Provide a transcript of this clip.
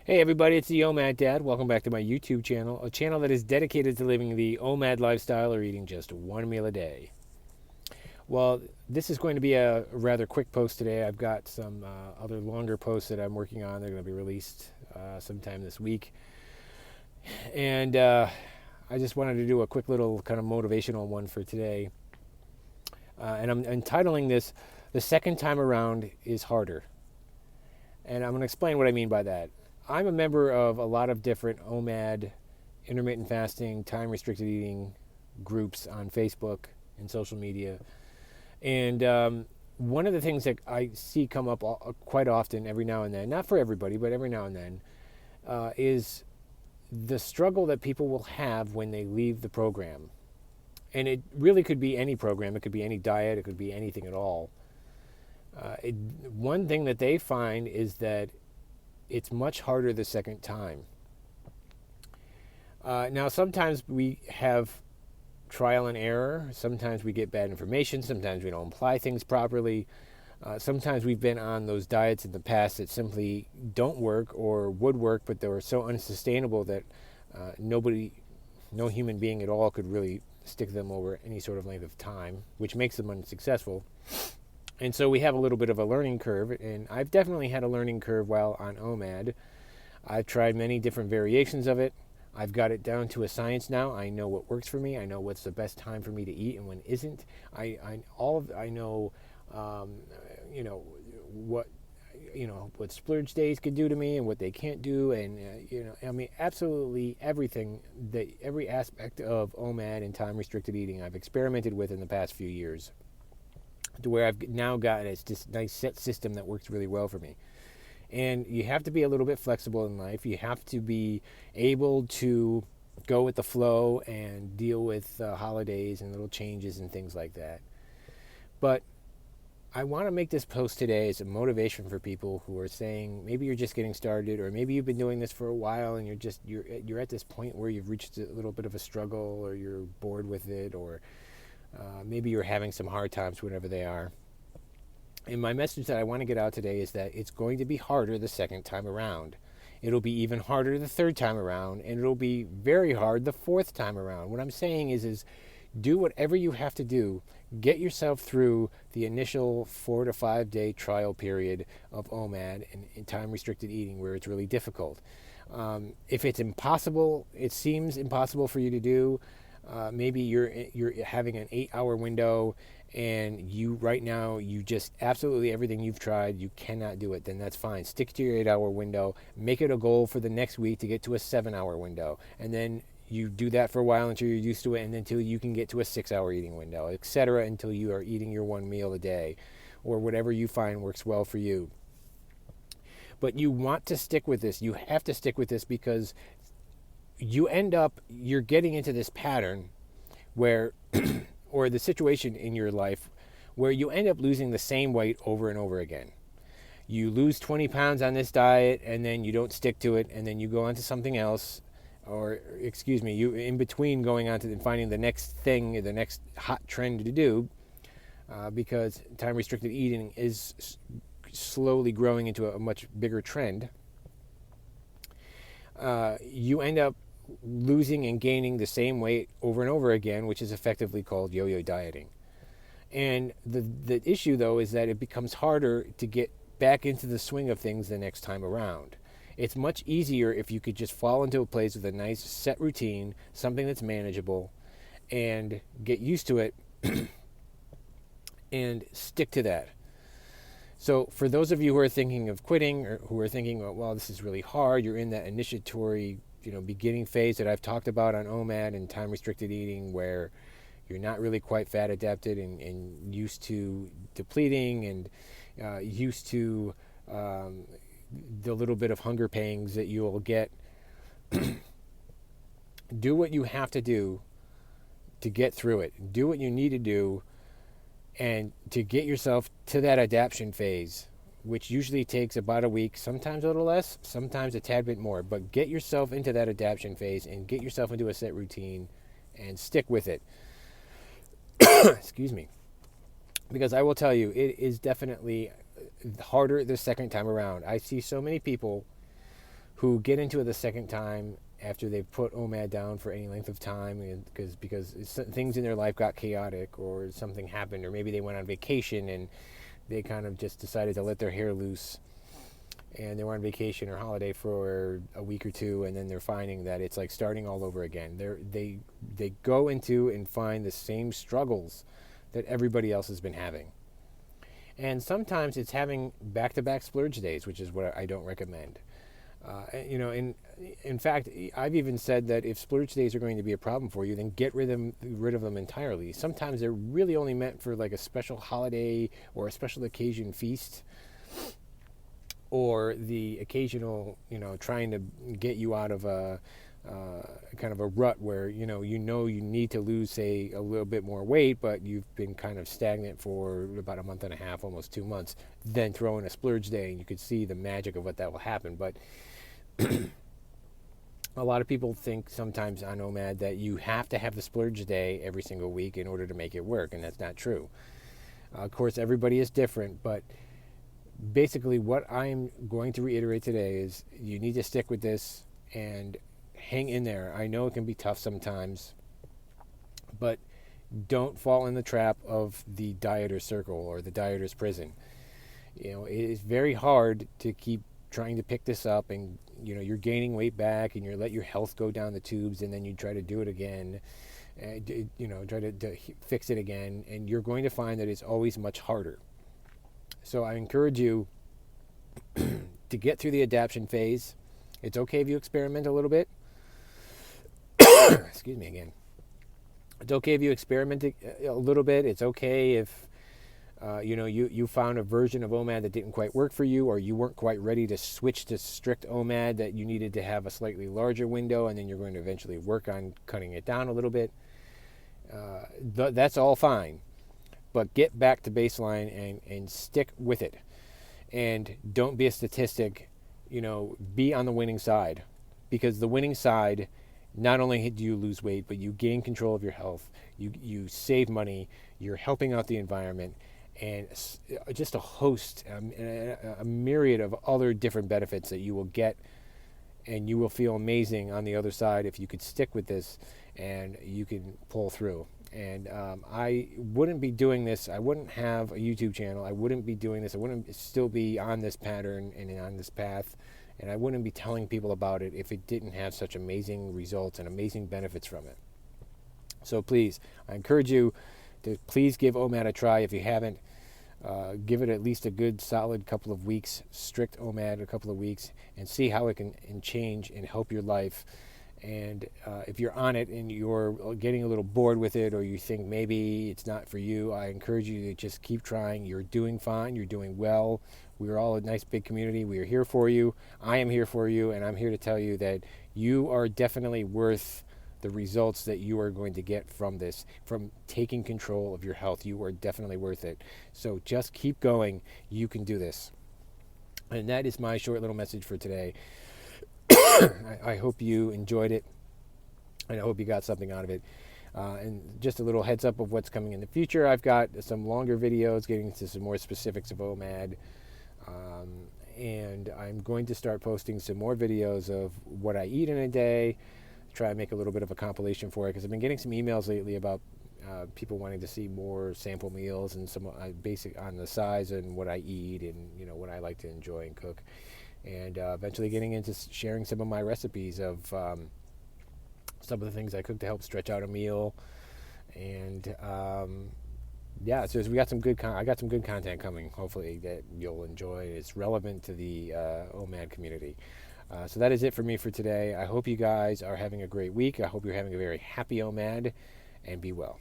Hey everybody, it's the Omad Dad. Welcome back to my YouTube channel, a channel that is dedicated to living the Omad lifestyle or eating just one meal a day. Well, this is going to be a rather quick post today. I've got some other longer posts that I'm working on. They're going to be released sometime this week. And I just wanted to do a quick little kind of motivational one for today. And I'm entitling this, The Second Time Around is Harder. And I'm going to explain what I mean by that. I'm a member of a lot of different OMAD, intermittent fasting, time restricted eating groups on Facebook and social media. And one of the things that I see come up quite often, every now and then, not for everybody, but every now and then, is the struggle that people will have when they leave the program. And it really could be any program, it could be any diet, it could be anything at all. One thing that they find is that it's much harder the second time. Now, sometimes we have trial and error. Sometimes we get bad information. Sometimes we don't apply things properly. Sometimes we've been on those diets in the past that simply don't work or would work, but they were so unsustainable that no human being at all could really stick them over any sort of length of time, which makes them unsuccessful. And so we have a little bit of a learning curve, and I've definitely had a learning curve while on OMAD. I've tried many different variations of it. I've got it down to a science now. I know what works for me. I know what's the best time for me to eat and when isn't. I know, what what splurge days could do to me and what they can't do, and absolutely every aspect of OMAD and time restricted eating I've experimented with in the past few years, to where I've now gotten it's this nice set system that works really well for me. And you have to be a little bit flexible in life. You have to be able to go with the flow and deal with holidays and little changes and things like that. But I want to make this post today as a motivation for people who are saying maybe you're just getting started, or maybe you've been doing this for a while and you're at this point where you've reached a little bit of a struggle, or you're bored with it, or maybe you're having some hard times, whatever they are. And my message that I want to get out today is that it's going to be harder the second time around. It'll be even harder the third time around, and it'll be very hard the fourth time around. What I'm saying is do whatever you have to do. Get yourself through the initial 4 to 5 day trial period of OMAD and time restricted eating, where it's really difficult. If it's impossible, it seems impossible for you to do. Maybe you're having an 8-hour window, and right now you just absolutely everything you've tried, you cannot do it. Then that's fine. Stick to your 8-hour window. Make it a goal for the next week to get to a 7-hour window, and then you do that for a while until you're used to it, and until you can get to a 6-hour eating window, etc., until you are eating your one meal a day, or whatever you find works well for you. But you want to stick with this. You have to stick with this, because you're getting into this pattern where, or the situation in your life where you end up losing the same weight over and over again. You lose 20 pounds on this diet, and then you don't stick to it, and then you go on to something else, you in between going on to and finding the next thing, the next hot trend to do, because time restricted eating is slowly growing into a much bigger trend. You end up losing and gaining the same weight over and over again, which is effectively called yo-yo dieting. And the issue, though, is that it becomes harder to get back into the swing of things the next time around. It's much easier if you could just fall into a place with a nice set routine, something that's manageable, and get used to it and stick to that. So for those of you who are thinking of quitting, or who are thinking, well, this is really hard, you're in that initiatory, beginning phase that I've talked about on OMAD and time restricted eating, where you're not really quite fat adapted and used to depleting, and used to the little bit of hunger pangs that you'll get. Do what you have to do to get through it. Do what you need to do, and to get yourself to that adaptation phase, which usually takes about a week, sometimes a little less, sometimes a tad bit more. But get yourself into that adaptation phase and get yourself into a set routine and stick with it. Excuse me. Because I will tell you, it is definitely harder the second time around. I see so many people who get into it the second time after they've put Omad down for any length of time, because things in their life got chaotic, or something happened, or maybe they went on vacation and they kind of just decided to let their hair loose, and they were on vacation or holiday for a week or two, and then they're finding that it's like starting all over again. They go into and find the same struggles that everybody else has been having. And sometimes it's having back-to-back splurge days, which is what I don't recommend. In fact, I've even said that if splurge days are going to be a problem for you, then get rid of them entirely. Sometimes they're really only meant for like a special holiday or a special occasion feast, or the occasional, trying to get you out of a kind of a rut where you need to lose, say, a little bit more weight, but you've been kind of stagnant for about a month and a half, almost 2 months. Then throw in a splurge day, and you could see the magic of what that will happen. But a lot of people think sometimes on Omad that you have to have the splurge day every single week in order to make it work, and that's not true. Of course, everybody is different, but basically what I'm going to reiterate today is you need to stick with this and hang in there. I know it can be tough sometimes, but don't fall in the trap of the dieter's circle or the dieter's prison. It is very hard to keep trying to pick this up, and you're gaining weight back, and you let your health go down the tubes, and then you try to do it again, and try to fix it again, and you're going to find that it's always much harder. So I encourage you to get through the adaptation phase. It's okay if you experiment a little bit. Excuse me again. It's okay if you experiment a little bit. It's okay if you found a version of Omad that didn't quite work for you, or you weren't quite ready to switch to strict Omad, that you needed to have a slightly larger window, and then you're going to eventually work on cutting it down a little bit. That's all fine. But get back to baseline and stick with it. And don't be a statistic, be on the winning side. Because the winning side, not only do you lose weight, but you gain control of your health, you save money, you're helping out the environment, and just a host, a myriad of other different benefits that you will get, and you will feel amazing on the other side if you could stick with this and you can pull through. And I wouldn't be doing this. I wouldn't have a YouTube channel. I wouldn't be doing this. I wouldn't still be on this pattern and on this path. And I wouldn't be telling people about it if it didn't have such amazing results and amazing benefits from it. So please, I encourage you to please give Omad a try if you haven't. Give it at least a good solid couple of weeks, strict Omad a couple of weeks, and see how it can change and help your life. And if you're on it and you're getting a little bored with it, or you think maybe it's not for you, I encourage you to just keep trying. You're doing fine. You're doing well. We're all a nice big community. We are here for you. I am here for you, and I'm here to tell you that you are definitely worth the results that you are going to get from this, from taking control of your health. You are definitely worth it. So just keep going. You can do this. And that is my short little message for today. I hope you enjoyed it, and I hope you got something out of it. And just a little heads up of what's coming in the future. I've got some longer videos getting into some more specifics of Omad. And I'm going to start posting some more videos of what I eat in a day, try and make a little bit of a compilation for it, because I've been getting some emails lately about people wanting to see more sample meals and some basic on the size and what I eat and what I like to enjoy and cook. And eventually getting into sharing some of my recipes of some of the things I cook to help stretch out a meal. And so we got some good. I got some good content coming. Hopefully that you'll enjoy. It's relevant to the Omad community. So that is it for me for today. I hope you guys are having a great week. I hope you're having a very happy Omad, and be well.